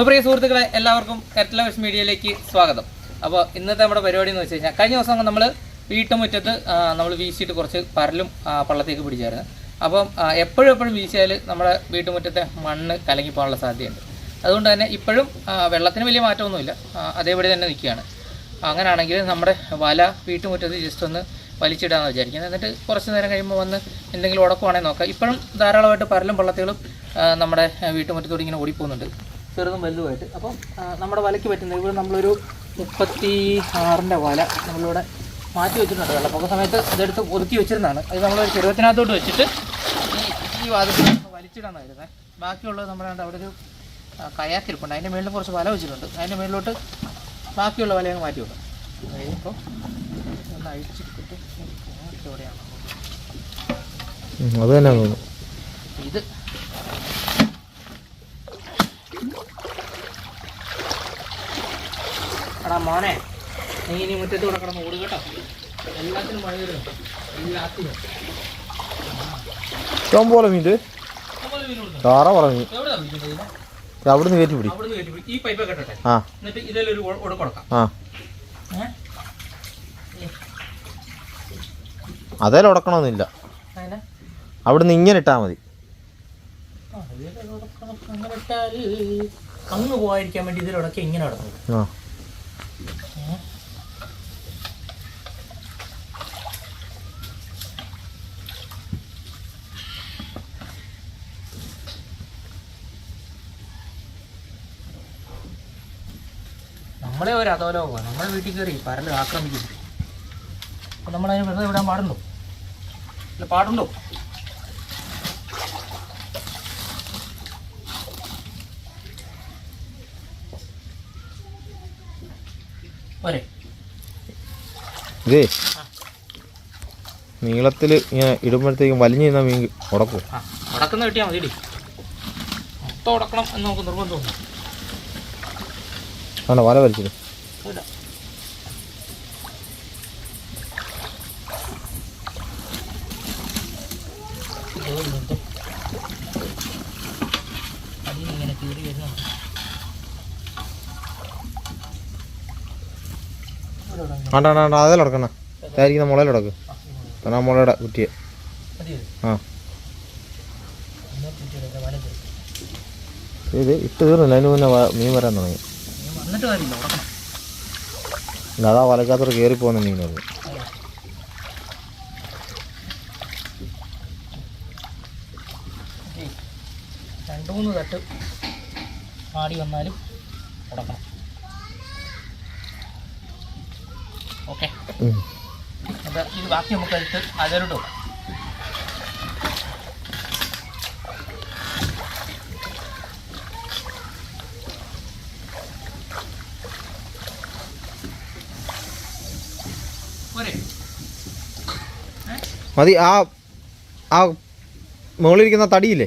അപ്പോൾ പ്രിയ സുഹൃത്തുക്കളെ, എല്ലാവർക്കും കെറ്റലവേഴ്സ് മീഡിയയിലേക്ക് സ്വാഗതം. അപ്പോൾ ഇന്നത്തെ നമ്മുടെ പരിപാടി എന്ന് വെച്ച് കഴിഞ്ഞാൽ, കഴിഞ്ഞ ദിവസം നമ്മൾ വീട്ടുമുറ്റത്ത് നമ്മൾ വീശിയിട്ട് കുറച്ച് പരലും പള്ളത്തേക്ക് പിടിച്ചായിരുന്നു. അപ്പം എപ്പോഴും വീശിയാൽ നമ്മുടെ വീട്ടുമുറ്റത്തെ മണ്ണ് കലങ്ങിപ്പോകാനുള്ള സാധ്യതയുണ്ട്. അതുകൊണ്ട് തന്നെ ഇപ്പോഴും വെള്ളത്തിന് വലിയ മാറ്റമൊന്നുമില്ല, അതേപടി തന്നെ നിൽക്കുകയാണ്. അങ്ങനെയാണെങ്കിൽ നമ്മുടെ വല വീട്ടുമുറ്റത്ത് ജസ്റ്റ് ഒന്ന് വലിച്ചിടാമെന്ന് വിചാരിക്കുന്നത്. എന്നിട്ട് കുറച്ച് നേരം കഴിയുമ്പോൾ വന്ന് എന്തെങ്കിലും ഉടക്കുവാണെങ്കിൽ നോക്കാം. ഇപ്പോഴും ധാരാളമായിട്ട് പരലും പള്ളത്തികളും നമ്മുടെ വീട്ടുമുറ്റത്തോട് ഇങ്ങനെ ഓടിപ്പോകുന്നുണ്ട്, ചെറുതും വലുതുമായിട്ട്. അപ്പം നമ്മുടെ വലയ്ക്ക് പറ്റുന്നത്, ഇവിടെ നമ്മളൊരു 36ൻ്റെ വല നമ്മളിവിടെ മാറ്റി വെച്ചിട്ടുണ്ട്. വെള്ളപ്പൊക്ക സമയത്ത് ഇതെടുത്ത് ഒതുക്കി വെച്ചിരുന്നതാണ്. അത് നമ്മളൊരു ചെറുവത്തിനകത്തോട്ട് വെച്ചിട്ട് ഈ വാതിൽ വലിച്ചിടാമെന്ന് വരുന്നത്. ബാക്കിയുള്ളത് നമ്മുടെ അവിടെ ഒരു കയാക്കിരിപ്പുണ്ട്, അതിൻ്റെ മുകളിൽ കുറച്ച് വല വെച്ചിട്ടുണ്ട്. അതിൻ്റെ മുകളിലോട്ട് ബാക്കിയുള്ള വലയങ്ങ് മാറ്റി വെക്കും. ഇപ്പോൾ ഒന്ന് അഴിച്ചിട്ടിട്ട് എവിടെയാണ് അത് തന്നെ തോന്നുന്നു. ഇത് എടാ മോനെ, നീ ഇനി മുറ്റത്ത് കൂടെ കിടന്ന് ഓടുക കേട്ടോ. എല്ലാത്തിനും മഴ വരുന്നുണ്ട്, എല്ലാത്തിനും. ഇഷ്ടം പോലെ മീൻ ധാറ പറഞ്ഞു. അവിടുന്ന് കയറ്റി പിടി. ഈ പൈപ്പ് കെട്ടട്ടെ, എന്നിട്ട് ഇതിലൊരു കൊടുക്കാം. അതേലും ഉടക്കണമെന്നില്ല, അവിടുന്ന് ഇങ്ങനെ ഇട്ടാൽ മതി. അങ്ങനെ ഇട്ടാല് അങ്ങ് പോകാതിരിക്കാൻ വേണ്ടി ഇതിലൊടക്കി ഇങ്ങനെ കിടന്നു. നമ്മളെ ഒരു അധോലോകമാണ്. നമ്മളെ വീട്ടിൽ കയറി പരല് ആക്രമിക്കുന്നു. അപ്പം നമ്മളതിന് വെറുതെ വിടാൻ പാടുണ്ടോ? അല്ല, പാടുണ്ടോ? പോരെ. ഇതേ നീളത്തിൽ ഇങ്ങനെ ഇടുമ്പോഴത്തേക്കും വലിഞ്ഞു നിന്ന മീൻ ഉടക്കും. ഉടക്കുന്ന കിട്ടിയാൽ മതി. ഇടി മൊത്തം ഉടക്കണം എന്ന് നമുക്ക് നിർബന്ധമൊന്നും. ആണോ വല വലിച്ചത്? ആണ്ടാ അതല്ല ഉടക്കണ ഇതായിരിക്കുന്ന മുളയിലുടക്ക്. കാരണം ആ മുളയുടെ കുറ്റിയെ ഇത് ഇട്ട് തീർന്നില്ല, അതിന് മുന്നേ മീൻ വരാൻ തുടങ്ങി. അതാ വലക്കാത്തോട് കയറി പോകുന്ന മീനത്. രണ്ട് മൂന്ന് തട്ട് ആടി വന്നാലും ഉടക്കണം. ഓക്കെ, ഇത് ബാക്കി നമുക്ക് എടുത്ത് അതിലോട്ട് വെക്കാം. മതി. ആ മുകളിലിരിക്കുന്ന തടിയില്ലേ,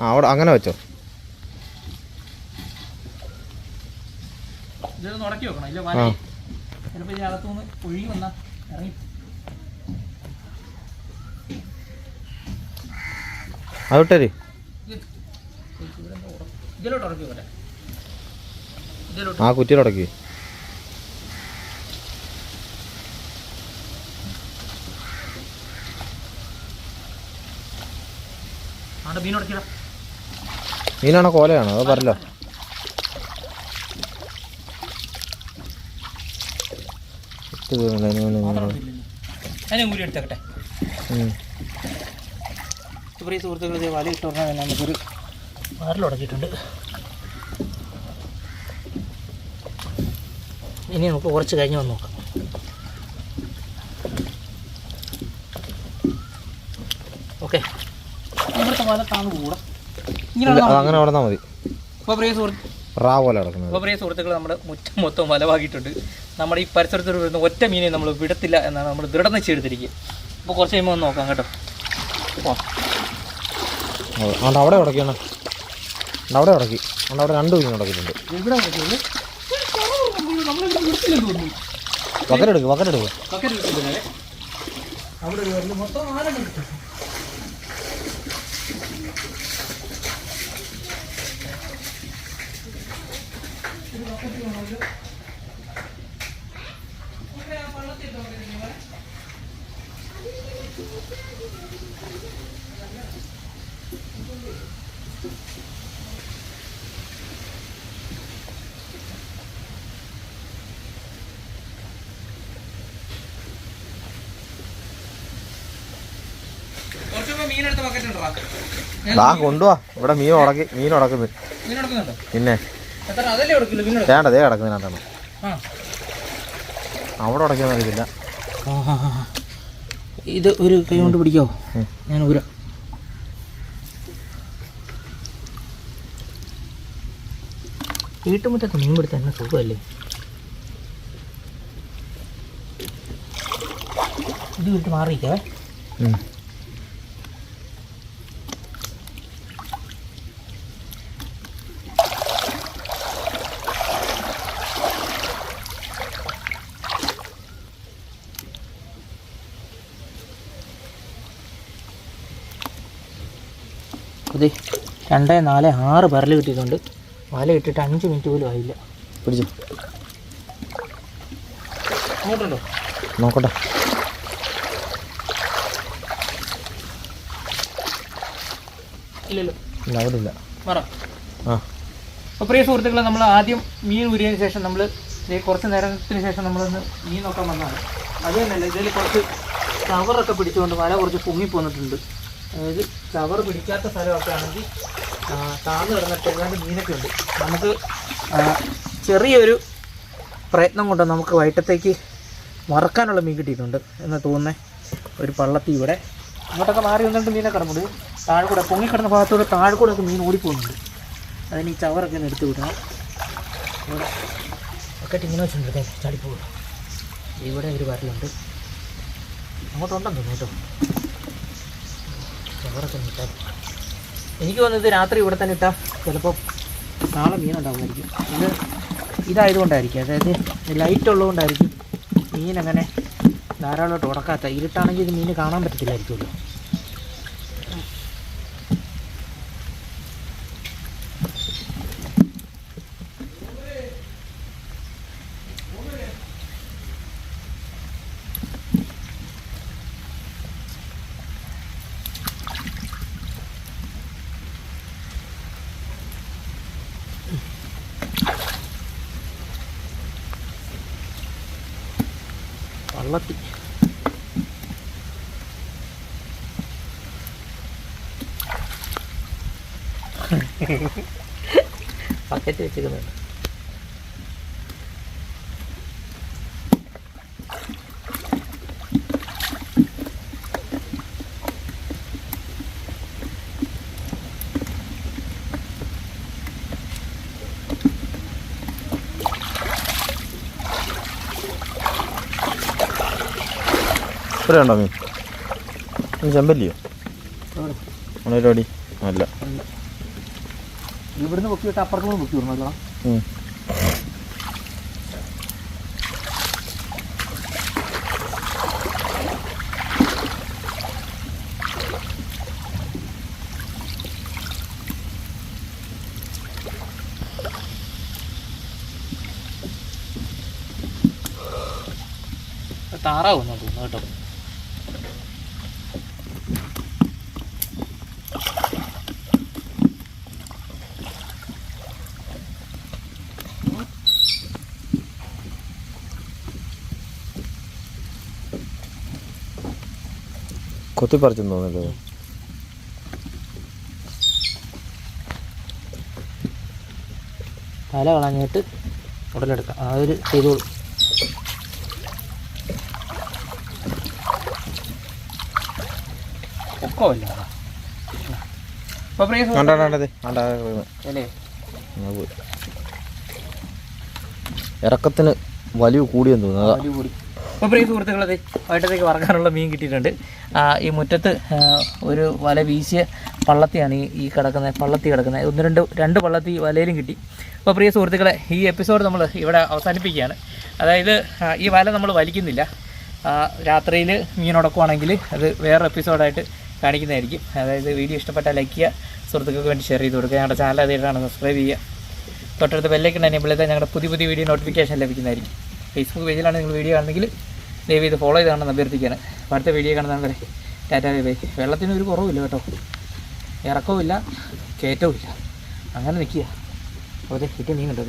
അവിടെ അങ്ങനെ വെച്ചോ. ഇതൊന്ന് ഉടക്കി വെക്കണം. ഇല്ല വല ചിലപ്പോൾ ഇതിനകത്തുനിന്ന് ഒഴുകി വന്നാൽ ഇറങ്ങി. അതിട്ടേ ഇതിലോട്ട് ഉടക്കി പോലെ ആ കുറ്റിയിലുടക്കി. മീനാണോ കോലയാണോ അതോ പറല്ലോ? എടുത്തേക്കട്ടെ. പ്രിയ സുഹൃത്തുക്കൾ, വല ഇട്ട് പറഞ്ഞാൽ നമുക്കൊരു വാറിലുടക്കിയിട്ടുണ്ട്. ഇനി നമുക്ക് കുറച്ച് കഴിഞ്ഞ് വന്ന് നോക്കാം. ഓക്കെ, ഇവിടുത്തെ വല താന്ന് കൂടാം. അങ്ങനെ നടന്നാൽ മതി. അപ്പോൾ പ്രിയ സുഹൃത്തുക്കൾ, നമ്മുടെ മുറ്റം മൊത്തം വലവാക്കിയിട്ടുണ്ട്. നമ്മുടെ ഈ പരിസരത്ത് വരുന്ന ഒറ്റ മീനെ നമ്മൾ വിടത്തില്ല എന്നാണ് നമ്മൾ ദൃഢനിശ്ചയം എടുത്തിരിക്കുക. അപ്പോൾ കുറച്ച് കഴിയുമ്പോൾ ഒന്ന് നോക്കാം കേട്ടോ. അവിടെ ഉടക്കിയാണ്, അവിടെ ഉടക്കി, അവിടെ 2 മീൻ ഉടക്കിയിട്ടുണ്ട്. വക്കരെടുക്കും അവിടെ മൊത്തം 4 കിട്ടും. മീനെടുത്ത ബക്കറ്റ് ഉണ്ടോ? കൊണ്ടുപോവാ. ഇവിടെ മീൻ ഉടക്കുന്നു. മീൻ ഉടക്കുന്നുണ്ടോ? പിന്നെ എത്ര അതല്ലേ ഉടക്കില്ല മീൻ വേണ്ട, ദേ കിടക്കുന്നതിനകത്താണ്. അവിടെ ഉടക്കാൻ അറിയത്തില്ല. ഇത് ഒരു കൈ കൊണ്ട് പിടിക്കാവോ? ഞാൻ ഊരാ. വീട്ടുമുറ്റത്ത് മീൻ പിടുത്താൻ എന്നെ സുഖമല്ലേ? ഇത് വിട്ട് മാറിയിക്കേ. അതെ 2, 4, 6 ബരൽ കിട്ടിയിട്ടുണ്ട്. വല ഇട്ടിട്ട് 5 മിനിറ്റ് പോലും ആയില്ല. പിടിച്ചു അങ്ങോട്ടുണ്ടോ? നോക്കട്ടെ. ഇല്ലല്ലോ, അവിടെ ഇല്ല. പറ. അപ്പോൾ പ്രിയ സുഹൃത്തുക്കളെ, നമ്മൾ ആദ്യം മീൻ ഊരിയതിന് ശേഷം നമ്മൾ കുറച്ച് നേരത്തിന് ശേഷം നമ്മളൊന്ന് മീൻ നോക്കാൻ വന്നതാണ്. അത് തന്നെയല്ല, ഇതിൽ കുറച്ച് ചവറൊക്കെ പിടിച്ചുകൊണ്ട് വല കുറച്ച് പൊങ്ങിപ്പോന്നിട്ടുണ്ട്. അതായത് ചവർ പിടിക്കാത്ത സ്ഥലമൊക്കെ ആണെങ്കിൽ താഴ്ന്നു കിടന്നിട്ട് ഏതാണ്ട് മീനൊക്കെ ഉണ്ട്. നമുക്ക് ചെറിയൊരു പ്രയത്നം കൊണ്ട് നമുക്ക് വൈകിട്ടത്തേക്ക് വറക്കാനുള്ള മീൻ കിട്ടിയിട്ടുണ്ട് എന്ന് തോന്നുന്നത്. ഒരു പള്ളത്തി ഇവിടെ അങ്ങോട്ടൊക്കെ മാറി വന്നിട്ട് മീനൊക്കെ കിടപ്പുണ്ട്. താഴെക്കൂടെ പൊങ്ങിക്കിടന്ന ഭാഗത്തൂടെ താഴെക്കൂടെ ഒക്കെ മീൻ ഓടിപ്പോകുന്നുണ്ട്. അതിന് ഈ ചവറൊക്കെ ഒന്ന് എടുത്ത് വിടണം. ഇവിടെ ഒക്കെ ഇങ്ങനെ വെച്ചിട്ടുണ്ട്, ചളിപ്പോകും. ഇവിടെ ഒരു വരലുണ്ട്, അങ്ങോട്ടുണ്ടെന്ന് തോന്നുന്നു കേട്ടോ. ചവറൊക്കെ ഇട്ടാൽ എനിക്ക് തോന്നുന്നത് രാത്രി ഇവിടെ തന്നെ ഇട്ടാൽ ചിലപ്പോൾ നാളെ മീനുണ്ടാകുമായിരിക്കും. ഇതായതുകൊണ്ടായിരിക്കും, അതായത് ലൈറ്റ് ഉള്ളതുകൊണ്ടായിരിക്കും മീനങ്ങനെ ധാരാളമായിട്ട് ഉടക്കാത്ത. ഇരുട്ടാണെങ്കിൽ ഇത് മീൻ കാണാൻ പറ്റത്തില്ലായിരിക്കുമല്ലോ. വള്ളത്തി ബക്കറ്റ് വെച്ചിരിക്കുന്നുണ്ട്. ഇവിടെ ഉണ്ടോ മീൻ? ചെമ്പല്ലിയോ? ഒന്നൊരടി അല്ല, ഇവിടുന്ന് പൊക്കി വിട്ട് അപ്പുറത്തുനിന്ന് പൊക്കി വിടണല്ലോ. താറാവുന്നു തോന്നുന്നു കേട്ടോ. കൊത്തിപ്പറിച്ചെന്ന് തോന്നല്ലോ. തല കളഞ്ഞിട്ട് ഉടലെടുക്കാം, അതൊരു ചെയ്തോളൂ. പൊക്കമല്ല ഇറക്കത്തിന് വലിയ കൂടിയെന്ന് തോന്നുന്നു. അപ്പോൾ പ്രിയ സുഹൃത്തുക്കളത് വൈകിട്ടത്തേക്ക് വറക്കാനുള്ള മീൻ കിട്ടിയിട്ടുണ്ട്. ഈ മുറ്റത്ത് ഒരു വല വീശിയ പള്ളത്തിയാണ് ഈ കിടക്കുന്നത്, പള്ളത്തി കിടക്കുന്നത്. രണ്ട് പള്ളത്തി വലയിലും കിട്ടി. അപ്പോൾ പ്രിയ സുഹൃത്തുക്കളെ, ഈ എപ്പിസോഡ് നമ്മൾ ഇവിടെ അവസാനിപ്പിക്കുകയാണ്. അതായത് ഈ വല നമ്മൾ വലിക്കുന്നില്ല. രാത്രിയിൽ മീനുടക്കുവാണെങ്കിൽ അത് വേറെ എപ്പിസോഡായിട്ട് കാണിക്കുന്നതായിരിക്കും. അതായത് വീഡിയോ ഇഷ്ടപ്പെട്ടാൽ ലൈക്ക് ചെയ്യുക, സുഹൃത്തുക്കൾക്ക് വേണ്ടി ഷെയർ ചെയ്ത് കൊടുക്കുക. ഞങ്ങളുടെ ചാനൽ ആദ്യമായിട്ടാണ് സബ്സ്ക്രൈബ് ചെയ്യുക. തൊട്ടടുത്ത് ബെല്ലൈക്കൺ എനേബിൾ ചെയ്താൽ ഞങ്ങളുടെ പുതിയ പുതിയ വീഡിയോ നോട്ടിഫിക്കേഷൻ ലഭിക്കുന്നതായിരിക്കും. ഫേസ്ബുക്ക് പേജിലാണ് നിങ്ങൾ വീഡിയോ കാണുന്നെങ്കിൽ ദയവ് ചെയ്ത് ഫോളോ ചെയ്താണെന്ന് അഭ്യർത്ഥിക്കുകയാണ്. അപ്പോൾ അടുത്ത വീഡിയോ കാണുന്നതാണ് വരെ ടാറ്റാ ബൈ ബൈ. വെള്ളത്തിന് ഒരു കുറവുമില്ല കേട്ടോ, ഇറക്കവുമില്ല കയറ്റവുമില്ല, അങ്ങനെ നിൽക്കുക. അപ്പോൾ അതെ കിട്ടിയ മീൻ കണ്ടോ.